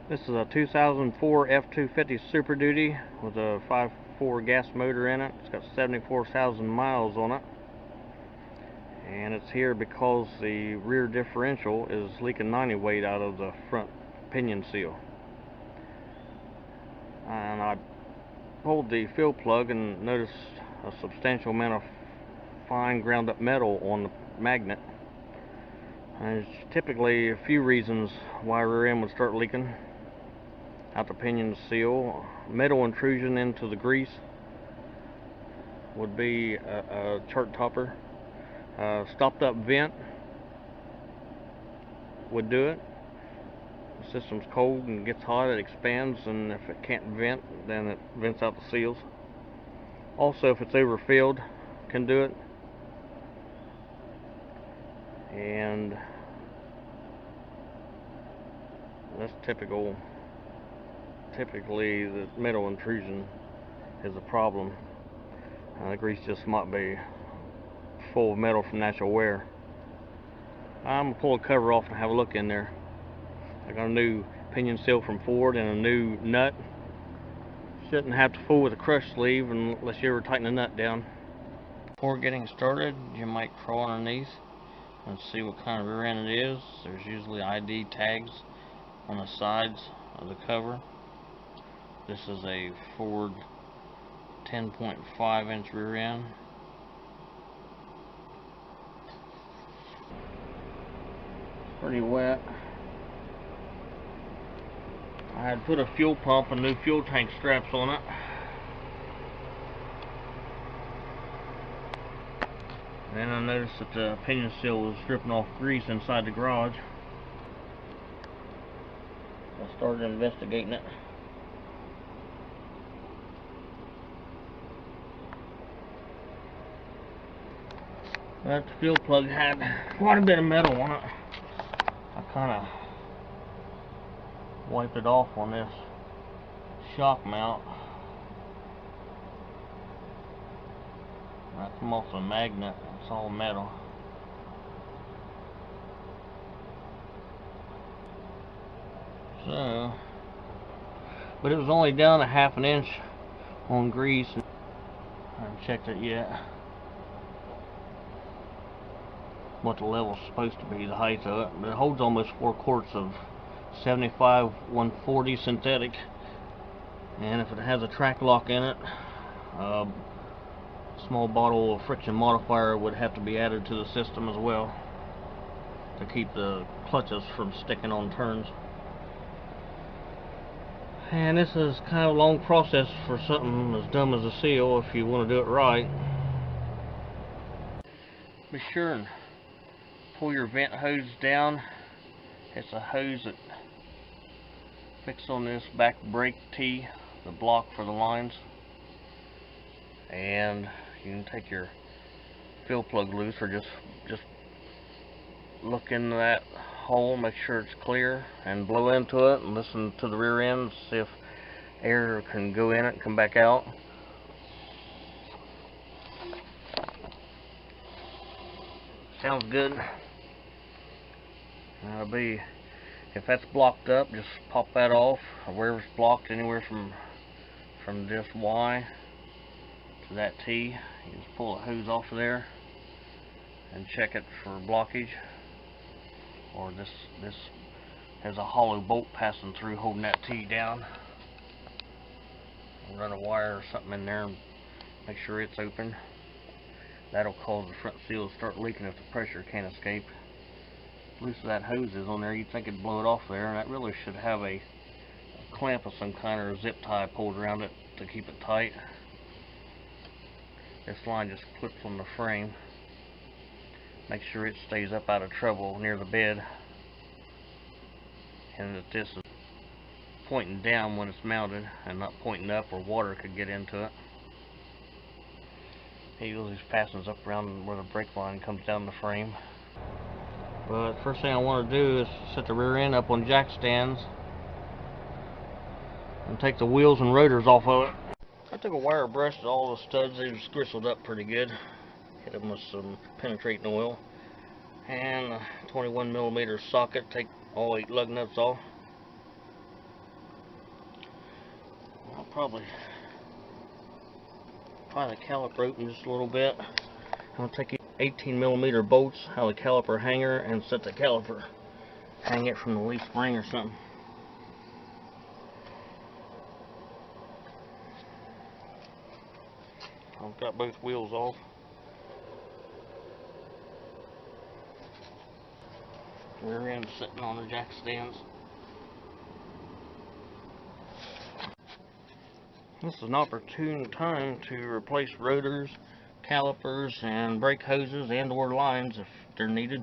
This is a 2004 F-250 Super Duty with a 5.4 gas motor in it. It's got 74,000 miles on it. And it's here because the rear differential is leaking 90 weight out of the front pinion seal. And I pulled the fuel plug and noticed a substantial amount of fine ground up metal on the magnet. And there's typically a few reasons why rear end would start leaking out the pinion seal. Metal intrusion into the grease would be a chart topper. Stopped up vent would do it. The system's cold and gets hot, it expands, and if it can't vent, then it vents out the seals. Also, if it's overfilled, can do it. And that's typically the metal intrusion is a problem. The grease just might be full of metal from natural wear. I'm going to pull the cover off and have a look in there. I got a new pinion seal from Ford and a new nut. Shouldn't have to fool with a crush sleeve unless you ever tighten the nut down. Before getting started, you might crawl underneath and see what kind of rear end it is. There's usually ID tags on the sides of the cover. This is a Ford 10.5 inch rear end. Pretty wet. I had put a fuel pump and new fuel tank straps on it. Then I noticed that the pinion seal was dripping off grease inside the garage. I started investigating it. That fuel plug had quite a bit of metal on it. I kind of wiped it off on this shock mount. That come off the magnet. It's all metal. So, but it was only down a half an inch on grease. I haven't checked it yet. What the level's supposed to be, the height of it, but it holds almost 4 quarts of 75 140 synthetic, and if it has a track lock in it, a small bottle of friction modifier would have to be added to the system as well to keep the clutches from sticking on turns. And this is kind of a long process for something as dumb as a seal if you want to do it right. Be sure and pull your vent hose down. It's a hose that fixes on this back brake tee, the block for the lines. And you can take your fuel plug loose or just look into that hole, make sure it's clear, and blow into it and listen to the rear end, see if air can go in it and come back out. Sounds good. That'll be, if that's blocked up, just pop that off, or wherever it's blocked, anywhere from this Y to that T. You just pull the hose off of there and check it for blockage. Or this has a hollow bolt passing through holding that T down. Run a wire or something in there and make sure it's open. That'll cause the front seal to start leaking if the pressure can't escape. Loose that hose is on there, you'd think it'd blow it off there, and that really should have a clamp of some kind or a zip tie pulled around it to keep it tight. This line just clips on the frame. Make sure it stays up out of trouble near the bed, and that this is pointing down when it's mounted and not pointing up where water could get into it. He usually fastens up around where the brake line comes down the frame. But first thing I want to do is set the rear end up on jack stands and take the wheels and rotors off of it. I took a wire brush to all the studs. They was gristled up pretty good. Hit them with some penetrating oil and a 21mm socket. Take all 8 lug nuts off. probably pry the caliper open just a little bit. I'll take 18mm bolts out of the caliper hanger and set the caliper, hang it from the leaf spring or something. I've got both wheels off. Rear end sitting on the jack stands. This is an opportune time to replace rotors, calipers, and brake hoses and or lines if they're needed.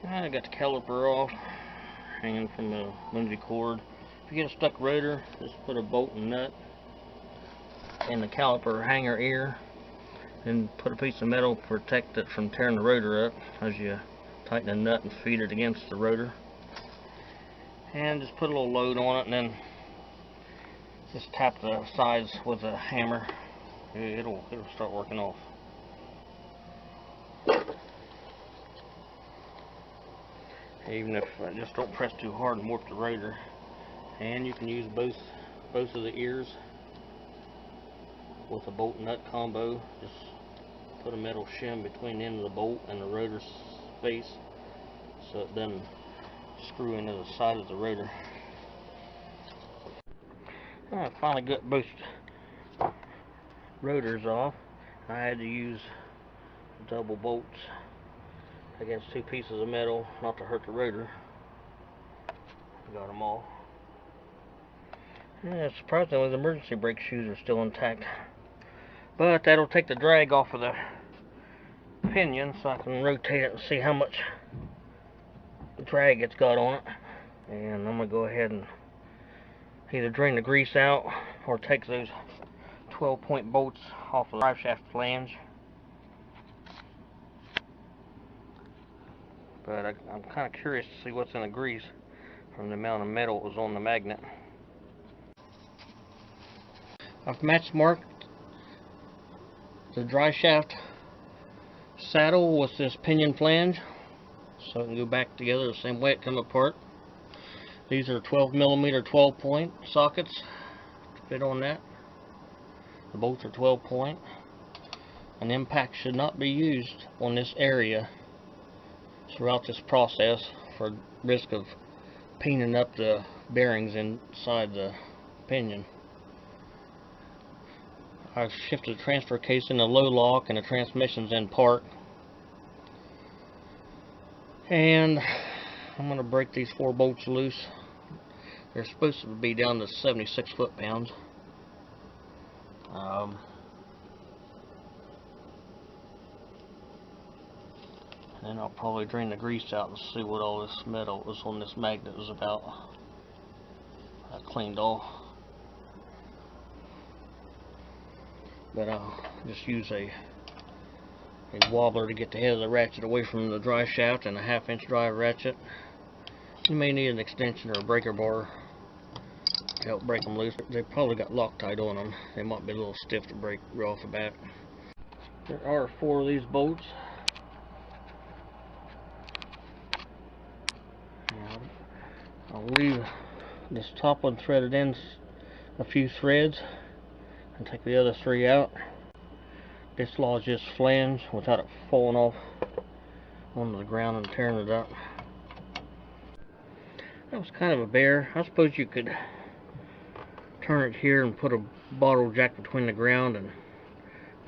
I got the caliper off, hanging from the bungee cord. If you get a stuck rotor, just put a bolt and nut in the caliper hanger ear, and put a piece of metal to protect it from tearing the rotor up as you tighten the nut and feed it against the rotor. And just put a little load on it, and then just tap the sides with a hammer. It'll start working off. Even if just don't press too hard and warp the rotor. And you can use both of the ears with a bolt nut combo. Just put a metal shim between the end of the bolt and the rotor face so it doesn't screw into the side of the rotor. I finally got both rotors off. I had to use double bolts against two pieces of metal not to hurt the rotor. Got them all. Yeah, surprisingly the emergency brake shoes are still intact, but that'll take the drag off of the pinion so I can rotate it and see how much drag it's got on it. And I'm going to go ahead and either drain the grease out or take those 12-point bolts off of the driveshaft flange. But I'm kind of curious to see what's in the grease from the amount of metal that was on the magnet. I've match marked the driveshaft saddle with this pinion flange so it can go back together the same way it come apart. These are 12mm 12-point sockets to fit on that. The bolts are 12-point. An impact should not be used on this area throughout this process for risk of peening up the bearings inside the pinion. I've shifted the transfer case in the low lock and the transmission's in park. And I'm going to break these 4 bolts loose. They're supposed to be down to 76 foot-pounds. And I'll probably drain the grease out and see what all this metal was on this magnet was about. I cleaned off. But I'll just use a wobbler to get the head of the ratchet away from the drive shaft and a 1/2-inch drive ratchet. You may need an extension or a breaker bar to help break them loose. They probably got Loctite on them. They might be a little stiff to break right off the bat. There are 4 of these bolts. I'll leave this top one threaded in a few threads and take the other 3 out. Dislodge this flange without it falling off onto the ground and tearing it up. That was kind of a bear. I suppose you could turn it here and put a bottle jack between the ground and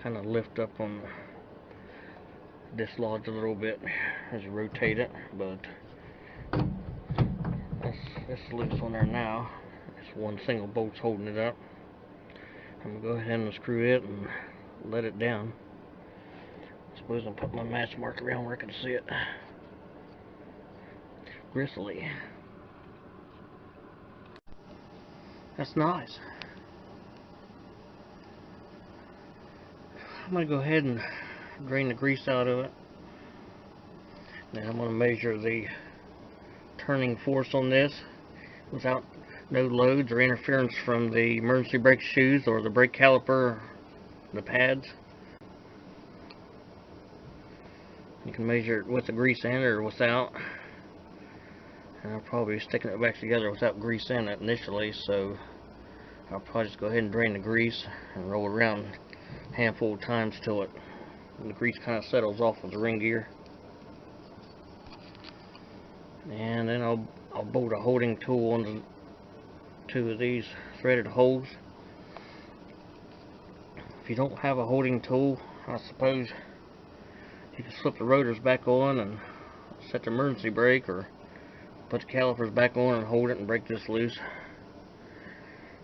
kind of lift up on the dislodge a little bit as you rotate it, but it's loose on there now. It's one single bolt's holding it up. I'm going to go ahead and unscrew it and let it down. I suppose I'll put my match mark around where I can see it. Gristly. That's nice. I'm going to go ahead and drain the grease out of it. Now I'm going to measure the turning force on this without no loads or interference from the emergency brake shoes or the brake caliper, the pads. You can measure it with the grease in or without. And I'll probably be sticking it back together without grease in it initially, so I'll probably just go ahead and drain the grease and roll it around a handful of times till the grease kind of settles off of the ring gear. And then I'll bolt a holding tool onto two of these threaded holes. If you don't have a holding tool, I suppose you can slip the rotors back on and set the emergency brake, or put the calipers back on and hold it and break this loose,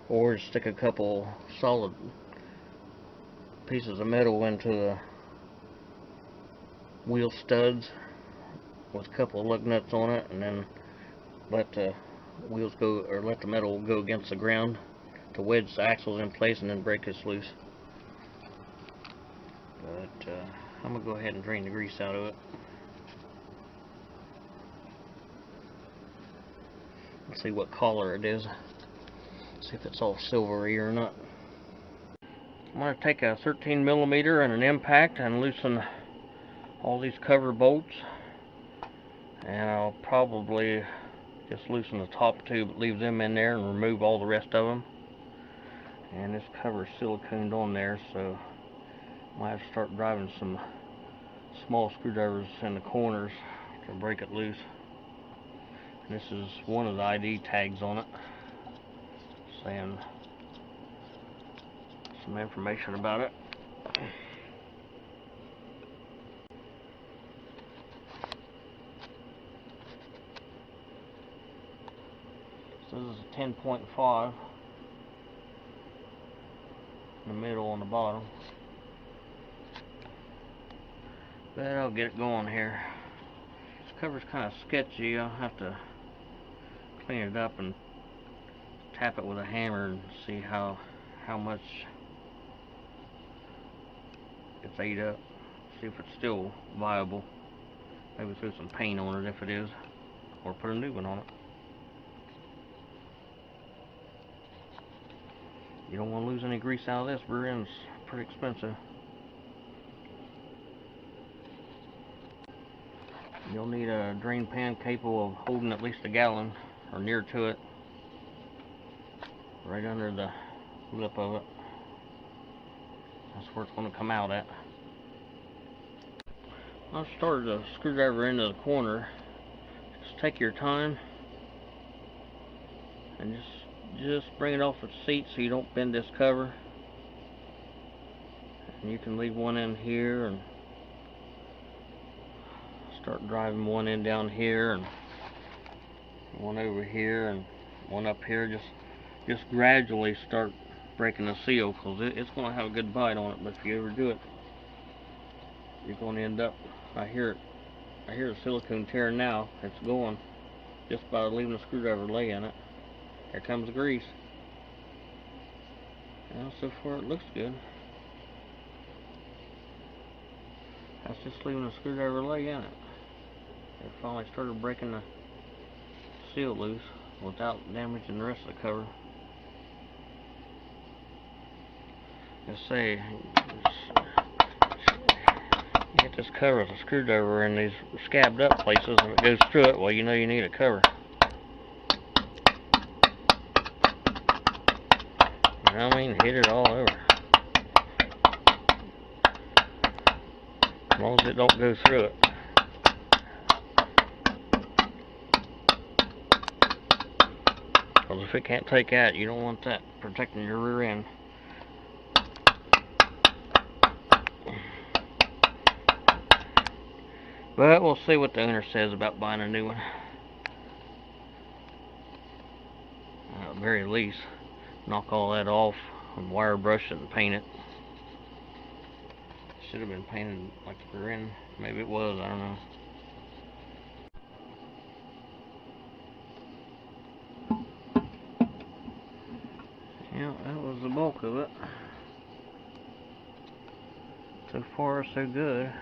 or just stick a couple solid pieces of metal into the wheel studs with a couple of lug nuts on it, and then let the wheels go, or let the metal go against the ground to wedge the axles in place and then break this loose. But I'm gonna go ahead and drain the grease out of it. Let's see what color it is. See if it's all silvery or not. I'm gonna take a 13mm and an impact and loosen all these cover bolts, and I'll probably just loosen the top two, but leave them in there and remove all the rest of them. And this cover is siliconed on there, so I might have to start driving some small screwdrivers in the corners to break it loose. And this is one of the ID tags on it, saying some information about it. So this is a 10.5 in the middle on the bottom. But I'll get it going here. This cover's kind of sketchy. I'll have to clean it up and tap it with a hammer and see how much it's ate up. See if it's still viable. Maybe throw some paint on it if it is, or put a new one on it. You don't want to lose any grease out of this. Rear end's pretty expensive. You'll need a drain pan capable of holding at least a gallon or near to it, right under the lip of it. That's where it's going to come out at. I've started the screwdriver into the corner. Just take your time and just bring it off its seat so you don't bend this cover. And you can leave one in here and start driving one in down here and one over here and one up here. Just gradually start breaking the seal, because it's going to have a good bite on it. But if you ever do it, you're going to end up, I hear the silicone tearing now. It's going just by leaving the screwdriver lay in it. Here comes the grease. Well, so far it looks good. That's just leaving the screwdriver lay in it. It finally started breaking the seal loose without damaging the rest of the cover. Just say, you get this cover with a screwdriver in these scabbed up places and it goes through it, well, you know you need a cover. You know what I mean? Hit it all over. As long as it don't go through it. Because if it can't take that, you don't want that protecting your rear end. But we'll see what the owner says about buying a new one. At the very least, knock all that off and wire brush it and paint it. Should have been painted like the rear end. Maybe it was, I don't know. Yeah, that was the bulk of it. So far, so good.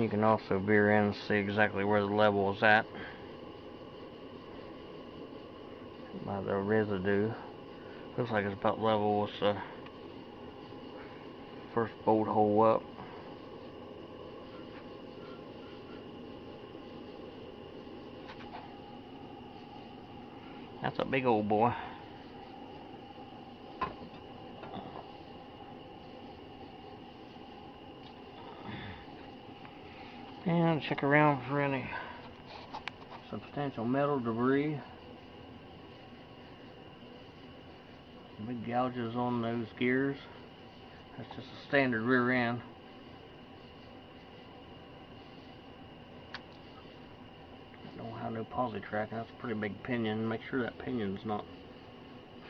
You can also veer in and see exactly where the level is at by the residue. Looks like it's about level with the first bolt hole up. That's a big old boy. And check around for any substantial metal debris. Big gouges on those gears. That's just a standard rear end. Don't have no posi track. That's a pretty big pinion. Make sure that pinion's not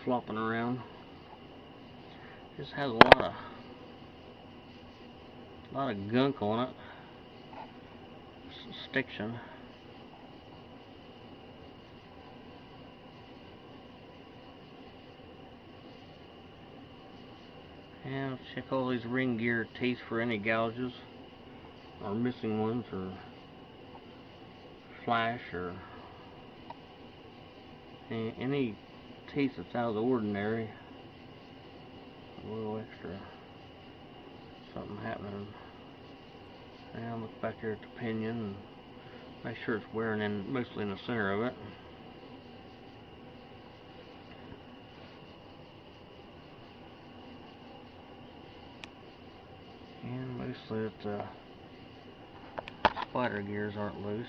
flopping around. Just has a lot of gunk on it. Stiction. And check all these ring gear teeth for any gouges or missing ones or flash or any teeth that's out of the ordinary. A little extra something happening. And look back here at the pinion and make sure it's wearing in mostly in the center of it. And mostly that the spider gears aren't loose.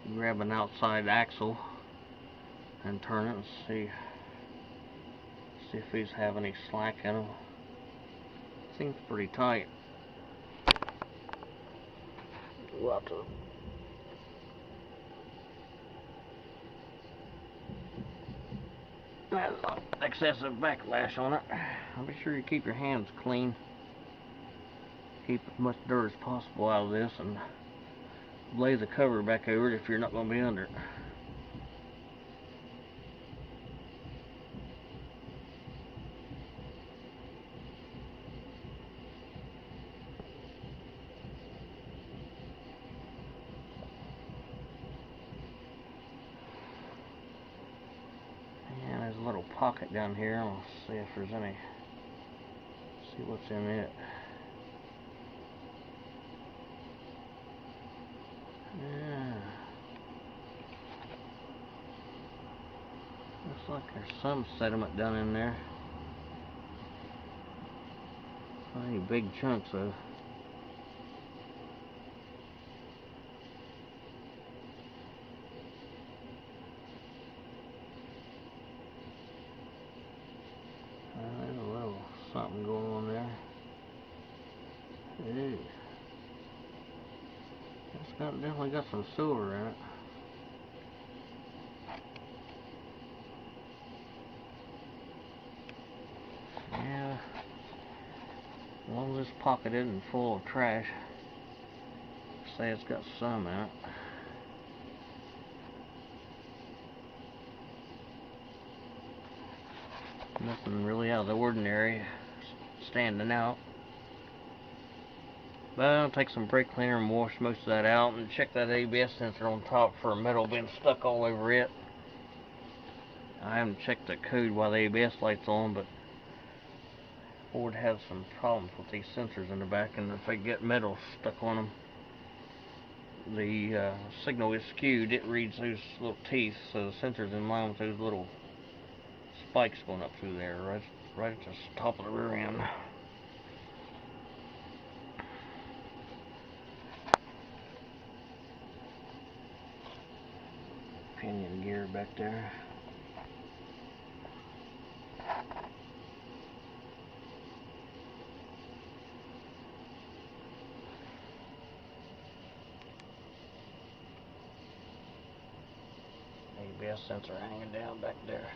You grab an outside axle and turn it and see if these have any slack in them. Seems pretty tight. Go out to that's excessive backlash on it. I'll be sure you keep your hands clean. Keep as much dirt as possible out of this and lay the cover back over it if you're not going to be under it. And there's a little pocket down here. I'll see if there's any. See what's in it. Yeah. Looks like there's some sediment down in there. Not any big chunks though. There's a little something going on there. Ew. It's definitely got some silver in it. Yeah. As long as this pocket isn't full of trash, say it's got some in it. Nothing really out of the ordinary standing out. But I'll take some brake cleaner and wash most of that out and check that ABS sensor on top for metal being stuck all over it. I haven't checked the code while the ABS light's on, but Ford has some problems with these sensors in the back, and if they get metal stuck on them, the signal is skewed. It reads those little teeth, so the sensor's in line with those little spikes going up through there, right at the top of the rear end. Pinion gear back there. ABS sensor hanging down back there.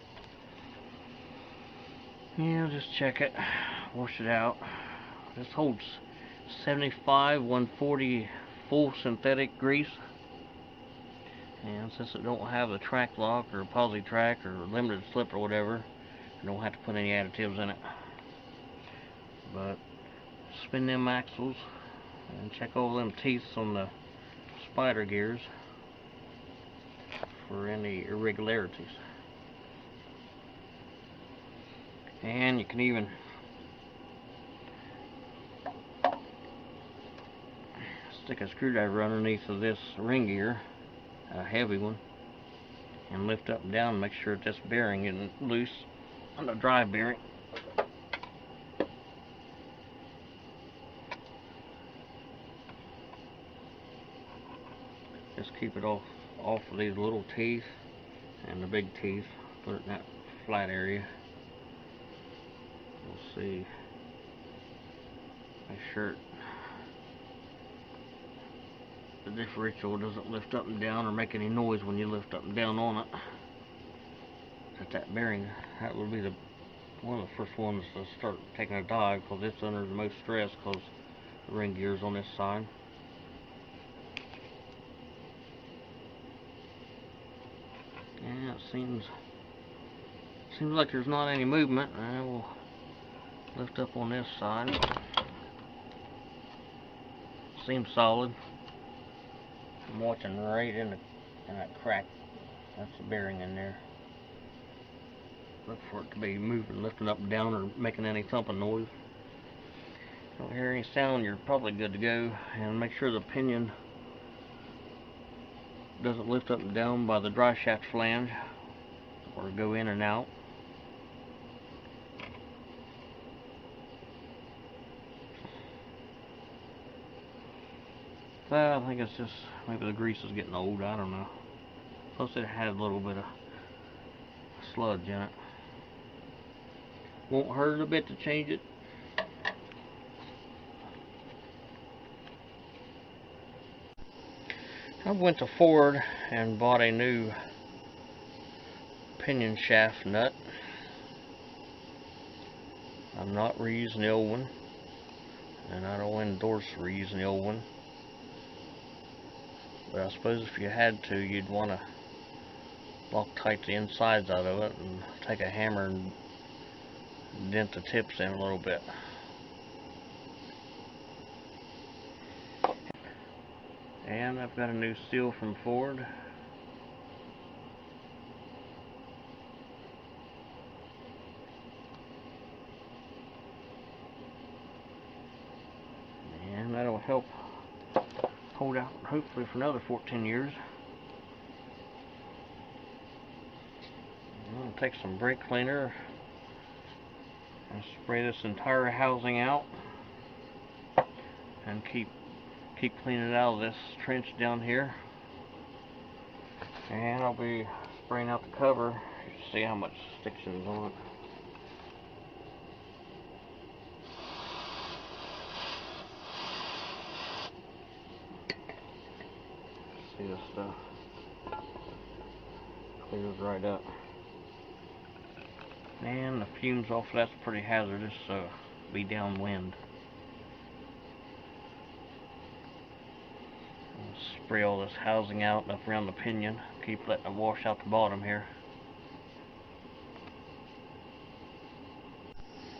Yeah, just check it, wash it out. This holds 75 140 full synthetic grease, and since it don't have a track lock or a posi track or limited slip or whatever, I don't have to put any additives in it. But spin them axles and check all them teeth on the spider gears for any irregularities. And you can even stick a screwdriver underneath of this ring gear, a heavy one, and lift up and down and make sure that this bearing isn't loose on the drive bearing. Just keep it off of these little teeth and the big teeth. Put it in that flat area. We'll see. Make sure the differential doesn't lift up and down or make any noise when you lift up and down on it. That bearing, that will be one of the first ones to start taking a dive, because it's under the most stress because the ring gear's on this side. Yeah, it seems like there's not any movement. I will lift up on this side. Seems solid. I'm watching right in that crack. That's the bearing in there. Look for it to be moving, lifting up and down, or making any thumping noise. Don't hear any sound, you're probably good to go. And make sure the pinion doesn't lift up and down by the driveshaft flange or go in and out. I think it's just maybe the grease is getting old, I don't know. Plus it had a little bit of sludge in it. Won't hurt a bit to change it. I went to Ford and bought a new pinion shaft nut. I'm not reusing the old one, and I don't endorse reusing the old one. But I suppose if you had to, you'd want to Loctite the insides out of it and take a hammer and dent the tips in a little bit. And I've got a new seal from Ford. And that'll help hold out hopefully for another 14 years. I'm going to take some brake cleaner and spray this entire housing out and keep cleaning it out of this trench down here. And I'll be spraying out the cover to see how much stiction is on it. See this stuff clears right up. And the fumes off of that's pretty hazardous, so be downwind. I'll spray all this housing out and up around the pinion. Keep letting it wash out the bottom here.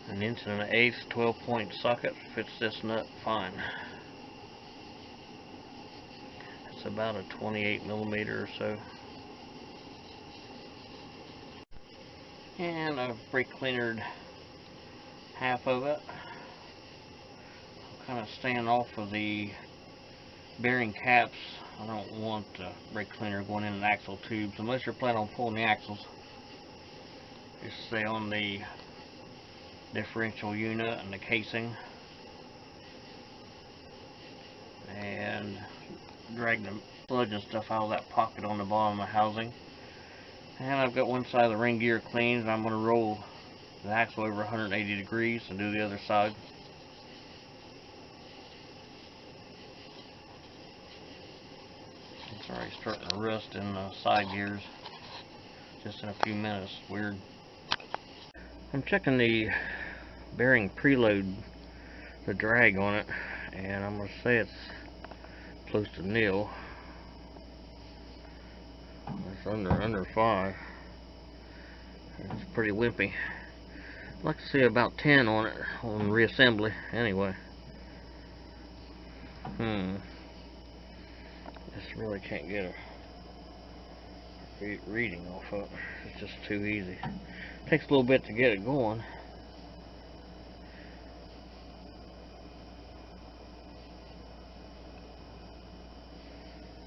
An 1 1/8" 12-point socket fits this nut fine. It's about a 28mm or so. And I've brake cleanered half of it. I'm kind of staying off of the bearing caps. I don't want the brake cleaner going in the axle tubes unless you're planning on pulling the axles. Just stay on the differential unit and the casing and drag the sludge and stuff out of that pocket on the bottom of the housing. And I've got one side of the ring gear cleaned, and I'm going to roll the axle over 180 degrees and do the other side. It's already starting to rust in the side gears just in a few minutes. Weird. I'm checking the bearing preload, the drag on it, and I'm going to say it's close to nil. It's under 5. It's pretty wimpy. I'd like to see about 10 on it on reassembly anyway. Just really can't get a reading off of it. It's just too easy. Takes a little bit to get it going.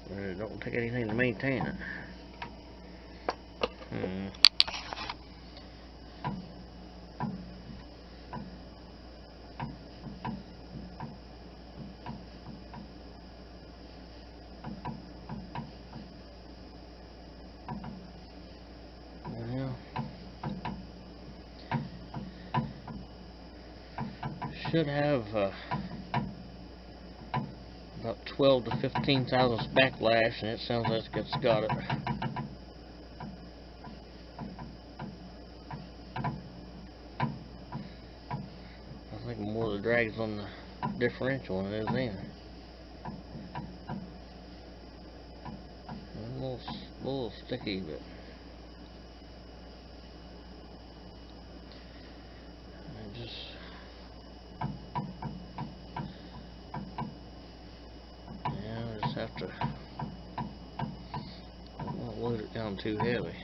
But it don't take anything to maintain it. Well, should have about 12 to 15 thousandths backlash, and it sounds like it's got it. I think more of the drag's on the differential than it is in. A little sticky, but I just have to, I don't want to load it down too heavy.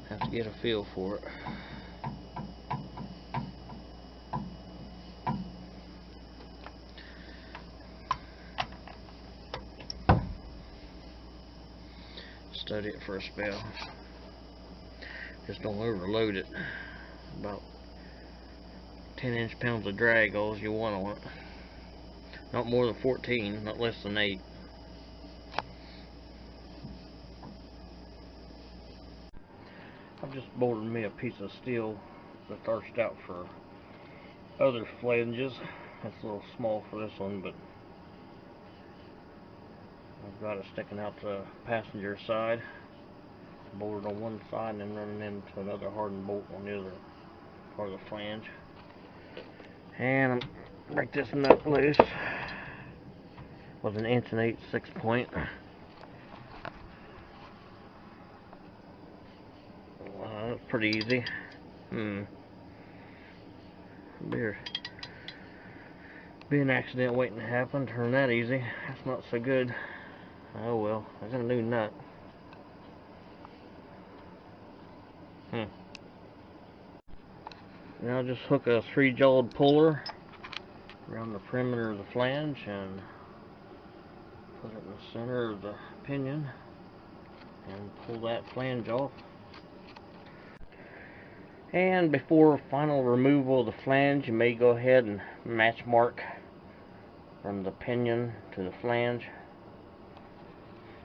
Have to get a feel for it. Study it for a spell. Just don't overload it. About 10 inch-pounds of drag, all you want on it. Not more than 14, not less than 8. I've just bolted me a piece of steel that thirst out for other flanges. It's a little small for this one, but I've got it sticking out the passenger side. Bolted on one side and then running into another hardened bolt on the other part of the flange. And I'll break this nut loose with an 1 1/8 6-point. That's pretty easy. Be an accident waiting to happen. Turn that easy. That's not so good. Oh well, I got a new nut. Now just hook a 3-jawed puller around the perimeter of the flange and put it in the center of the pinion and pull that flange off. And before final removal of the flange, you may go ahead and match mark from the pinion to the flange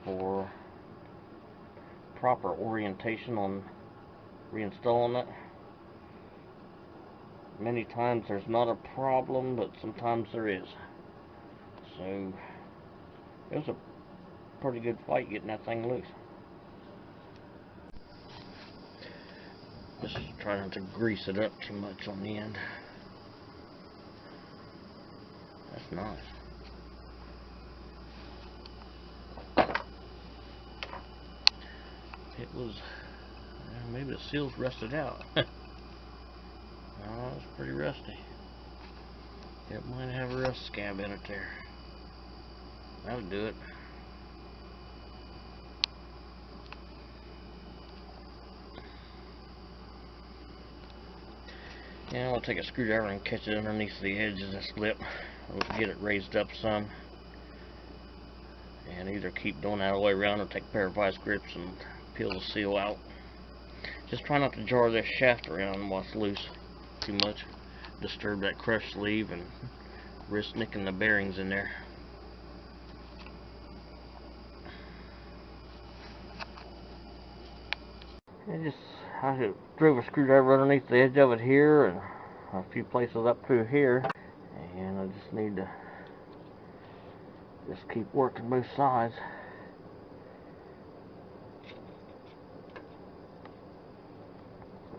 for proper orientation on reinstalling it. Many times there's not a problem, but sometimes there is. So it was a pretty good fight getting that thing loose. Just try not to grease it up too much on the end. That's nice. It was, maybe the seal's rusted out. Oh, it's pretty rusty. It might have a rust scab in it there. That'll do it. Yeah, I'll take a screwdriver and catch it underneath the edge of this lip. I'll get it raised up some. And either keep doing that all the way around or take a pair of vice grips and peel the seal out. Just try not to jar this shaft around while it's loose too much. Disturb that crush sleeve and risk nicking the bearings in there. I drove a screwdriver underneath the edge of it here and a few places up through here, and I just need to keep working both sides.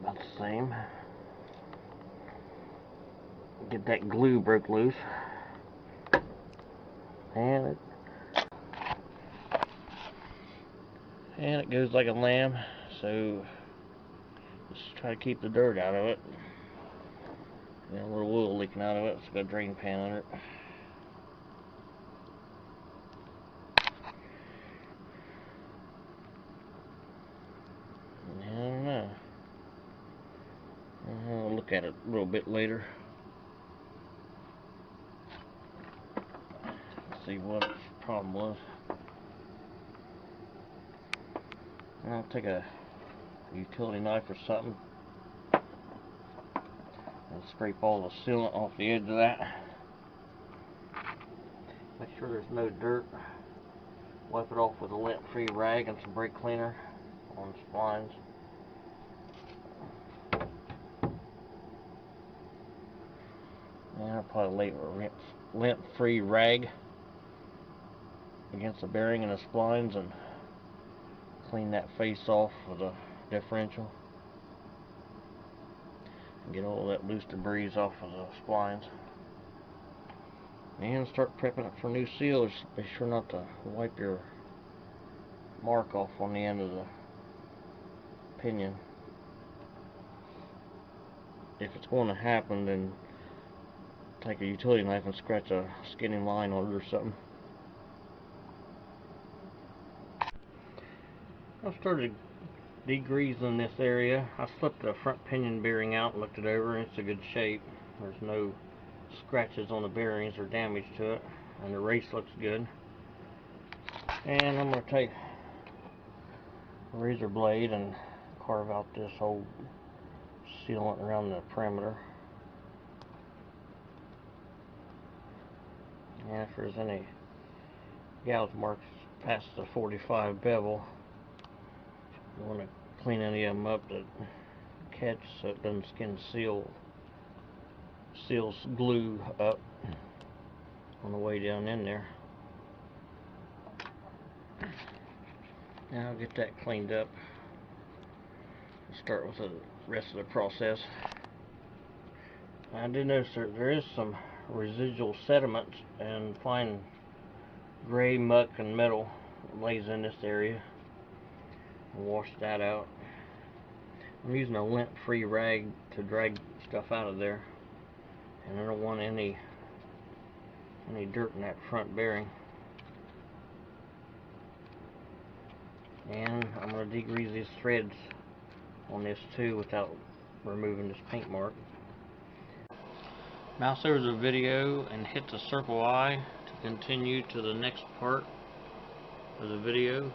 About the same. Get that glue broke loose, and it goes like a lamb. So just try to keep the dirt out of it. A little oil leak. leaking out of it. It's got a drain pan under it. I don't know. I'll look at it a little bit later. See what the problem was. I'll take a utility knife or something and scrape all the sealant off the edge of that. Make sure there's no dirt. Wipe it off with a lint-free rag and some brake cleaner on the splines. And I'll probably lay a lint-free rag against the bearing and the splines and clean that face off with a differential and get all that loose debris off of the splines. And start prepping it for new seals. Be sure not to wipe your mark off on the end of the pinion. If it's going to happen, then take a utility knife and scratch a skinning line on it or something. I started degreasing this area. I slipped the front pinion bearing out and looked it over, and it's a good shape. There's no scratches on the bearings or damage to it, and the race looks good. And I'm going to take a razor blade and carve out this whole sealant around the perimeter. And if there's any gouge marks past the 45 bevel, you want to clean any of them up that catch so it doesn't seals glue up on the way down in there. Now I'll get that cleaned up. Start with the rest of the process. I did notice there is some residual sediment and fine gray muck and metal lays in this area. I'll wash that out. I'm using a lint-free rag to drag stuff out of there, and I don't want any dirt in that front bearing. And I'm going to degrease these threads on this too without removing this paint mark. Mouse over the video and hit the circle I to continue to the next part of the video.